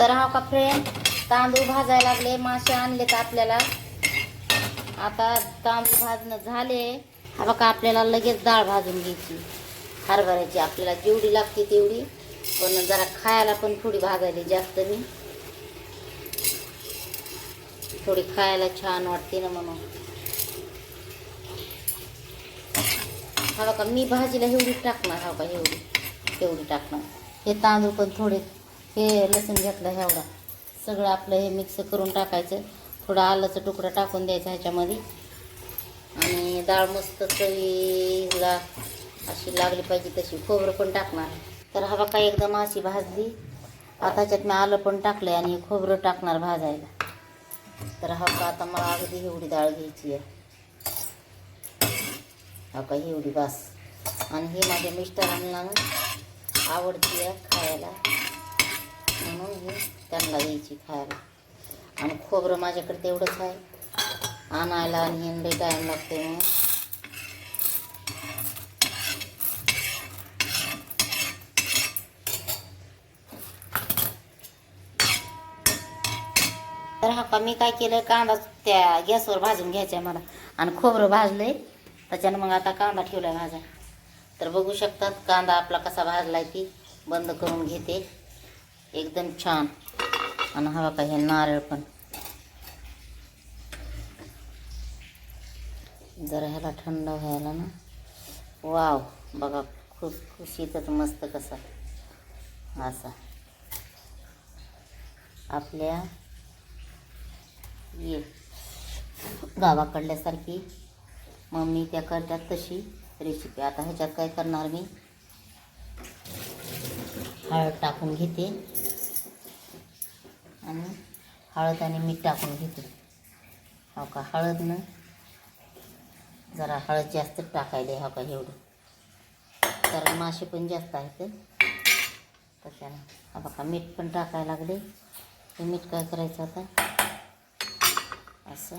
तर हा का फ्रेंड, तांदूळ भाजायला लागले. मासे आणले तर आपल्याला. आता तांदूळ भाजणं झाले. हा बघा, आपल्याला लगेच डाळ भाजून घ्यायची हरभऱ्याची. आपल्याला जेवढी लागते तेवढी, पण जरा खायला पण थोडी भाजायली जास्त. मी थोडी खायला छान वाटते ना म्हणून. हा बघा, मी भाजीला एवढी टाकणार. हा बघा, एवढी टाकणार. हे तांदूळ पण थोडे, हे लसूण घेतलं एवढा, सगळं आपलं हे मिक्स करून टाकायचं. थोडा आल्याचा तुकडा टाकून द्यायचा ह्याच्यामध्ये. आणि डाळ मस्त चवीला अशी लागली पाहिजे तशी. खोबरं पण टाकणार. तर हा बघा, एकदम अशी भाजली. आता ह्याच्यात मी आलं पण टाकलं आणि खोबरं टाकणार भाजायला. तर हा का, आता मला अगदी एवढी डाळ घ्यायची आहे. हा का, एवढी बास. आणि हे माझ्या मिस्टरांना आवडती आहे खायला, म्हणून ही त्यांना द्यायची खायला. आणि खोबरं माझ्याकडे तेवढंच आहे, आणायला आणि लई टाईम लागते म्हणून. तर हा का, मी काय केलं, कांदा त्या गॅसवर भाजून घ्यायचा आहे मला. आणि खोबरं भाजलंय त्याच्यानं मग आता कांदा ठेवला भाजा. तर बघू शकतात कांदा आपला कसा भाजलाय. ती बंद करून घेते. एकदम छान. आणि हा बघा, हे नारळ पण जरा ह्याला थंड व्हायला ना. वाव, बघा खूप खुशीतच मस्त कसा असा आपल्या ये गावाकडल्यासारखी मम्मी त्या करतात तशी रेसिपी. आता ह्याच्यात काय करणार, मी हळद टाकून घेते. आणि हळद आणि मीठ टाकून घेते. हो का, हळदनं जरा हळद जास्त टाकायला. हो का, एवढं, कारण मासे पण जास्त आहेत त्याच्यानं. हा बघा, मीठ पण टाकायला लागले. हे मीठ काय करायचं आता, असं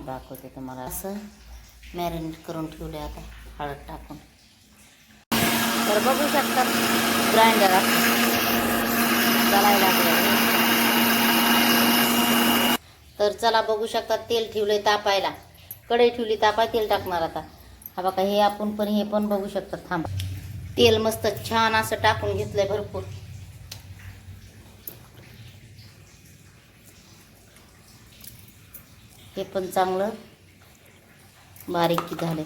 दाखवते तुम्हाला. असं मॅरिनेट करून ठेवले आता हळद टाकून. तर बघू शकतात ग्राइंडर चालायला लागले. तर चला बघू शकतात, तेल ठेवले तापायला. कढई ठेवली तापाय, तेल टाकणार आता. हा बघा, हे आपण पण, हे पण बघू शकतात. थांबा, तेल मस्त छान असं टाकून घेतलंय भरपूर. हे पण चांगलं बारीक की झाले.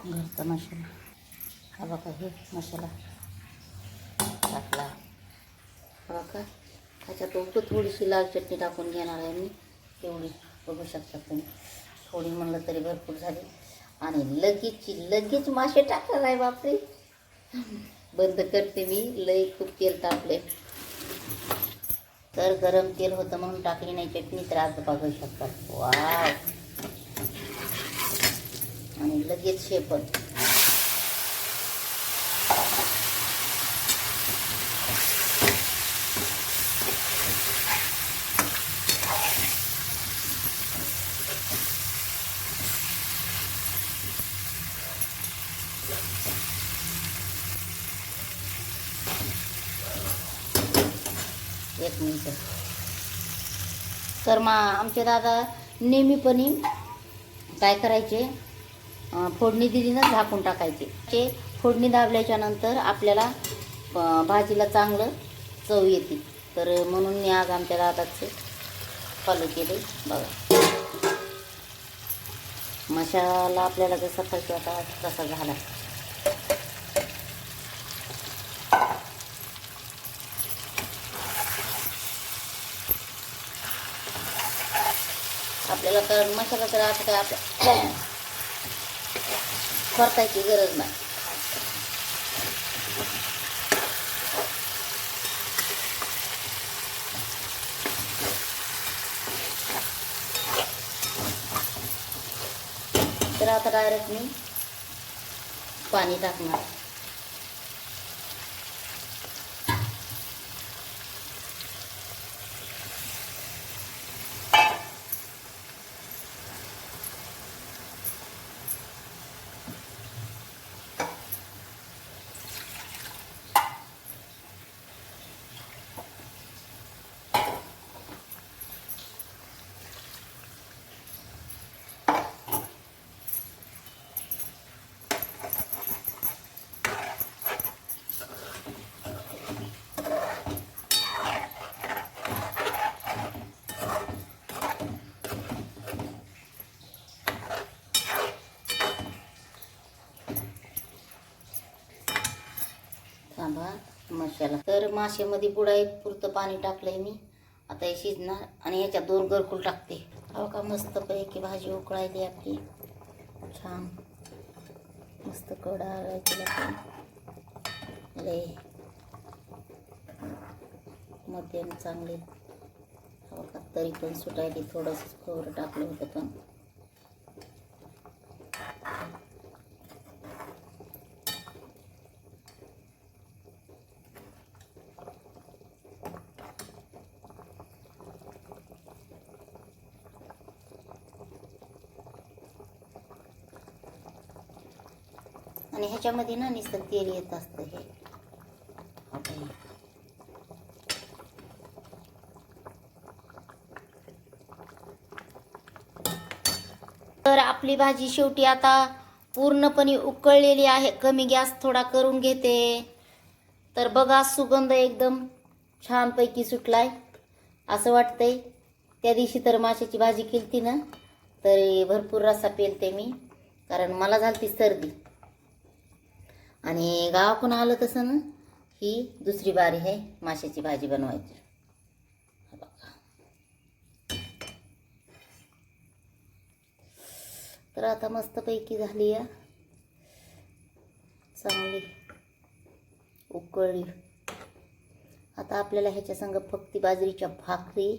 घरचा मसाला. हा बघा, हे मसाला टाकला. हा बघा, ह्याच्यात थोडीशी लाल चटणी टाकून घेणार आहे मी. एवढी बघू शकता तुम्ही. थोडी म्हणलं तरी भरपूर झाली. आणि लगेच मासे टाकणार आहे. बापरे, बंद करते मी. लई खूप तेल टाकले. तर गरम तेल होतं म्हणून टाकली नाही चटणी. तर आज बघू शकतात. वाव, आणि लगेच शेपण. एक मिनिट. तर आमचे दादा नेहमीपणे काय करायचे, फोडणी दिली ना झाकून टाकायचे. ते फोडणी दाबल्याच्या नंतर आपल्याला भाजीला चांगलं चव येते. तर म्हणून मी आज आमच्या दादाचं फॉलो केले. बघा, मसाला आपल्याला जसा पाहिजे आता तसा झाला. आपल्याला तर मसाला तर आता काय आपल्या परतायची गरज नाही. तर आता डायरेक्ट मी पाणी टाकणार. थांबा मसाला. तर माशामध्ये बुडाई पुरतं पाणी टाकलंय मी. आता हे शिजणार आणि ह्याच्यात 2 गरकुल टाकते. हो का, मस्तपैकी भाजी उकळायली आपली. छान मस्त कडा आलाय लय मध्यम चांगले. हो का, तरी पण सुटायली. थोडंसं खोबरं टाकलं होतं पण. आणि ह्याच्यामध्ये ना नुसतं तेल येत असतं हे. तर आपली भाजी शेवटी आता पूर्णपणे उकळलेली आहे. कमी गॅस थोडा करून घेते. तर बघा, सुगंध एकदम छानपैकी सुटलाय. असं वाटतंय त्या दिवशी तर माशाची भाजी केलती ना, तर भरपूर रस्सा पेलते मी, कारण मला झालती सर्दी. आणि गावाकडून आलं तसं ना, ही दुसरी बारी आहे माशाची भाजी बनवायची. तर आता मस्तपैकी झाली या, चांगली उकळली. आता आपल्याला ह्याच्या संग फक्त बाजरीच्या भाकरी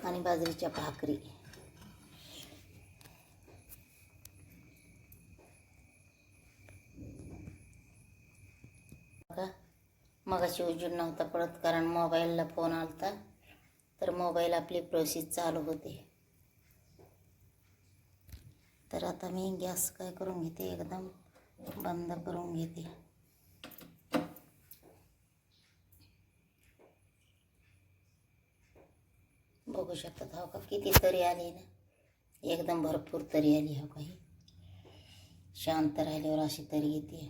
आणि बाजरीच्या भाकरी. मगाशी उजेड नव्हता पडत, कारण मोबाईलला फोन आलता. तर मोबाईल आपली प्रोसेस चालू होते. तर आता मी गॅस काय करून घेते, एकदम बंद करून घेते. बघू शकतात हो का, किती तरी आली ना, एकदम भरपूर तरी आली. हो काही शांत राहिल्यावर अशी तरी येते.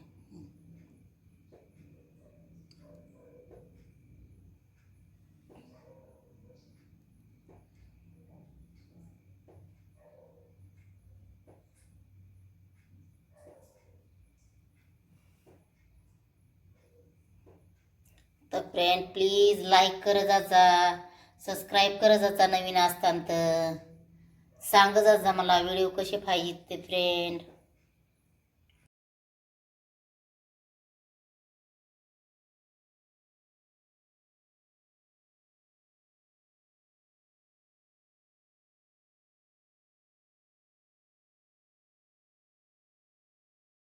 तर फ्रेंड प्लीज लाईक कर जाचा, सबस्क्राईब कर जाचा नवीन असताना. सांग जाचा मला व्हिडिओ कसे पाहिजेत ते फ्रेंड.